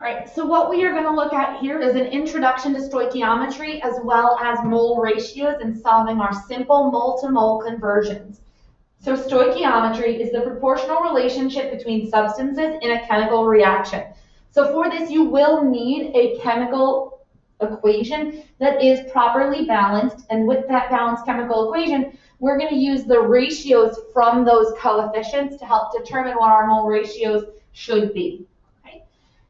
right, so what we are going to look at here is an introduction to stoichiometry as well as mole ratios and solving our simple mole-to-mole conversions. So stoichiometry is the proportional relationship between substances in a chemical reaction. So for this, you will need a chemical equation that is properly balanced, and with that balanced chemical equation, we're going to use the ratios from those coefficients to help determine what our mole ratios should be.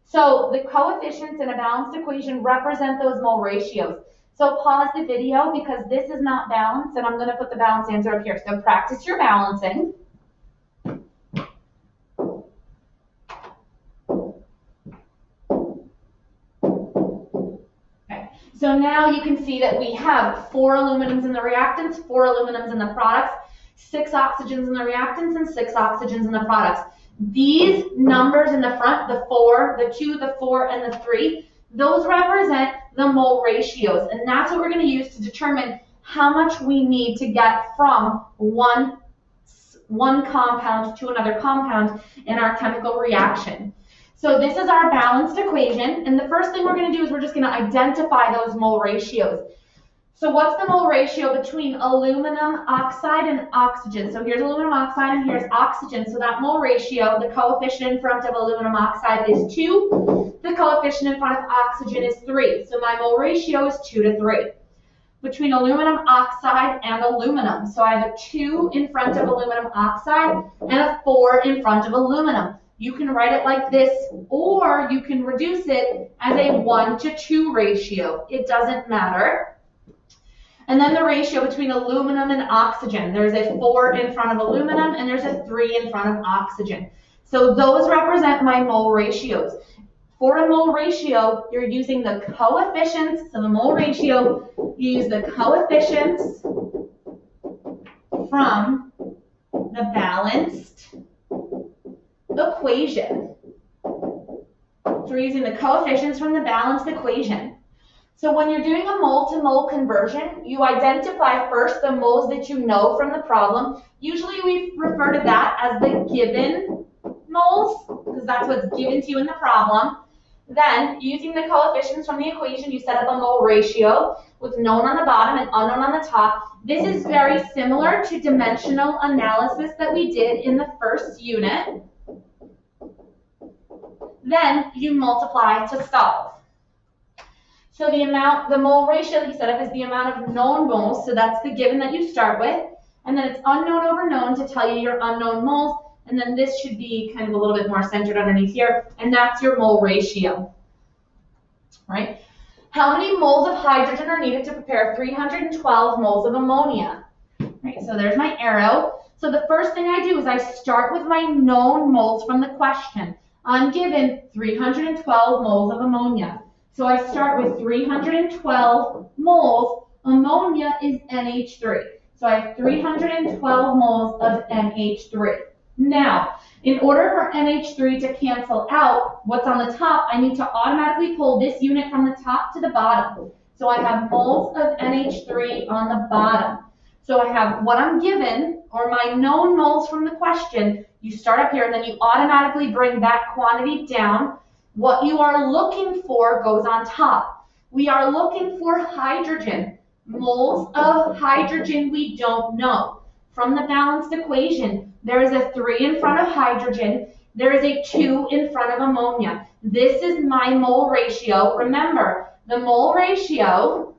So the coefficients in a balanced equation represent those mole ratios. So pause the video because this is not balanced, and I'm going to put the balanced answer up here. So practice your balancing. Okay. So now you can see that we have 4 aluminums in the reactants, 4 aluminums in the products, 6 oxygens in the reactants, and 6 oxygens in the products. These numbers in the front, the 4, the 2, the 4, and the 3, those represent the mole ratios, and that's what we're going to use to determine how much we need to get from one compound to another compound in our chemical reaction. So this is our balanced equation, and the first thing we're going to do is we're just going to identify those mole ratios. So what's the mole ratio between aluminum oxide and oxygen? So here's aluminum oxide and here's oxygen. So that mole ratio, the coefficient in front of aluminum oxide is 2. The coefficient in front of oxygen is 3. So my mole ratio is 2 to 3. Between aluminum oxide and aluminum. So I have a 2 in front of aluminum oxide and a 4 in front of aluminum. You can write it like this, or you can reduce it as a 1 to 2 ratio. It doesn't matter. And then the ratio between aluminum and oxygen. There's a 4 in front of aluminum and there's a 3 in front of oxygen. So those represent my mole ratios. For a mole ratio, you're using the coefficients. So the mole ratio, you use the coefficients from the balanced equation. So we're using the coefficients from the balanced equation. So when you're doing a mole-to-mole conversion, you identify first the moles that you know from the problem. Usually we refer to that as the given moles, because that's what's given to you in the problem. Then, using the coefficients from the equation, you set up a mole ratio with known on the bottom and unknown on the top. This is very similar to dimensional analysis that we did in the first unit. Then you multiply to solve. So the mole ratio that you set up is the amount of known moles, so that's the given that you start with. And then it's unknown over known to tell you your unknown moles. And then this should be kind of a little bit more centered underneath here, and that's your mole ratio, right? How many moles of hydrogen are needed to prepare 312 moles of ammonia? Right, so there's my arrow. So the first thing I do is I start with my known moles from the question. I'm given 312 moles of ammonia. So I start with 312 moles. Ammonia is NH3. So I have 312 moles of NH3. Now, in order for NH3 to cancel out what's on the top, I need to automatically pull this unit from the top to the bottom. So I have moles of NH3 on the bottom. So I have what I'm given, or my known moles from the question. You start up here, and then you automatically bring that quantity down. What you are looking for goes on top. We are looking for hydrogen. Moles of hydrogen we don't know. From the balanced equation, there is a 3 in front of hydrogen. There is a 2 in front of ammonia. This is my mole ratio. Remember, the mole ratio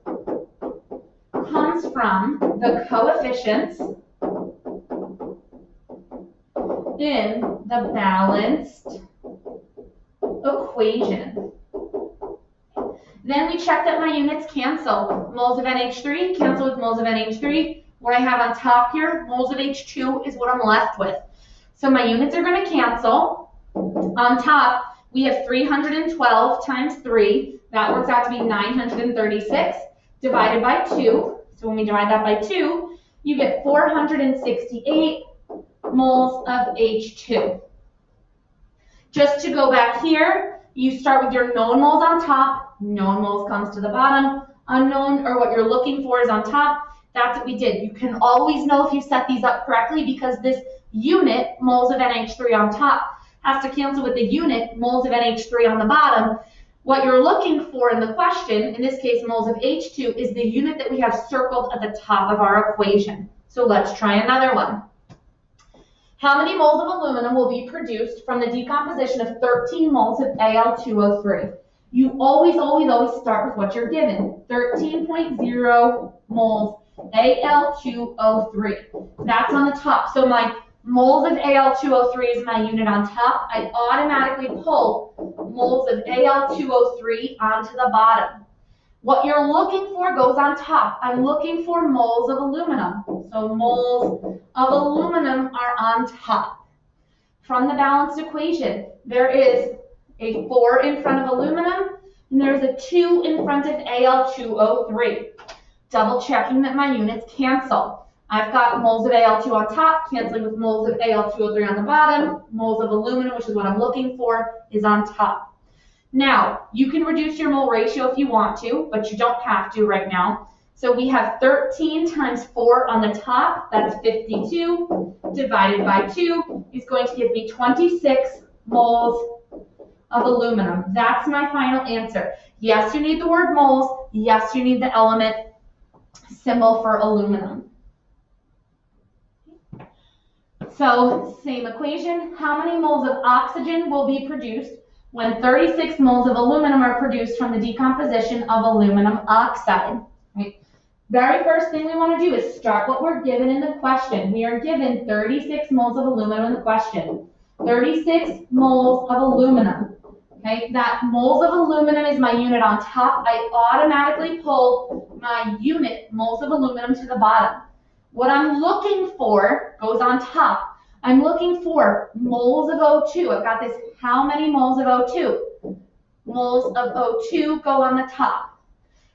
comes from the coefficients in the balanced equation. Then we check that my units cancel. Moles of NH3 cancel with moles of NH3. What I have on top here, moles of H2, is what I'm left with. So my units are going to cancel. On top, we have 312 times 3. That works out to be 936 divided by 2. So when we divide that by 2, you get 468 moles of H2. Just to go back here, you start with your known moles on top. Known moles comes to the bottom. Unknown, or what you're looking for, is on top. That's what we did. You can always know if you set these up correctly because this unit, moles of NH3 on top, has to cancel with the unit, moles of NH3 on the bottom. What you're looking for in the question, in this case moles of H2, is the unit that we have circled at the top of our equation. So let's try another one. How many moles of aluminum will be produced from the decomposition of 13 moles of Al2O3? You always start with what you're given. 13.0 moles Al2O3. That's on the top. So my moles of Al2O3 is my unit on top. I automatically pull moles of Al2O3 onto the bottom. What you're looking for goes on top. I'm looking for moles of aluminum. So moles of aluminum are on top. From the balanced equation, there is a 4 in front of aluminum, and there's a 2 in front of Al2O3. Double checking that my units cancel. I've got moles of Al2 on top, canceling with moles of Al2O3 on the bottom. Moles of aluminum, which is what I'm looking for, is on top. Now, you can reduce your mole ratio if you want to, but you don't have to right now. So we have 13 times 4 on the top, that's 52, divided by 2 is going to give me 26 moles of aluminum. That's my final answer. Yes, you need the word moles. Yes, you need the element symbol for aluminum. So, same equation. How many moles of oxygen will be produced when 36 moles of aluminum are produced from the decomposition of aluminum oxide? Right? Very first thing we want to do is start what we're given in the question. We are given 36 moles of aluminum in the question. 36 moles of aluminum. Okay, that moles of aluminum is my unit on top. I automatically pull my unit, moles of aluminum, to the bottom. What I'm looking for goes on top. I'm looking for moles of O2. I've got this, how many moles of O2? Moles of O2 go on the top.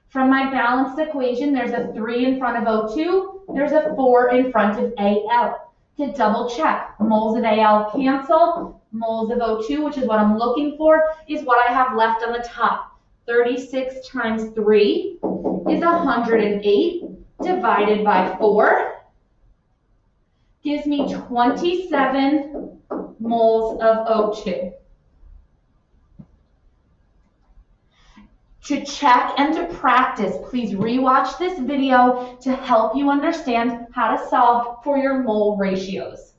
From my balanced equation, there's a 3 in front of O2. There's a 4 in front of Al. To double check, moles of Al cancel. Moles of O2, which is what I'm looking for, is what I have left on the top. 36 times 3 is 108 divided by 4 gives me 27 moles of O2. To check and to practice, please rewatch this video to help you understand how to solve for your mole ratios.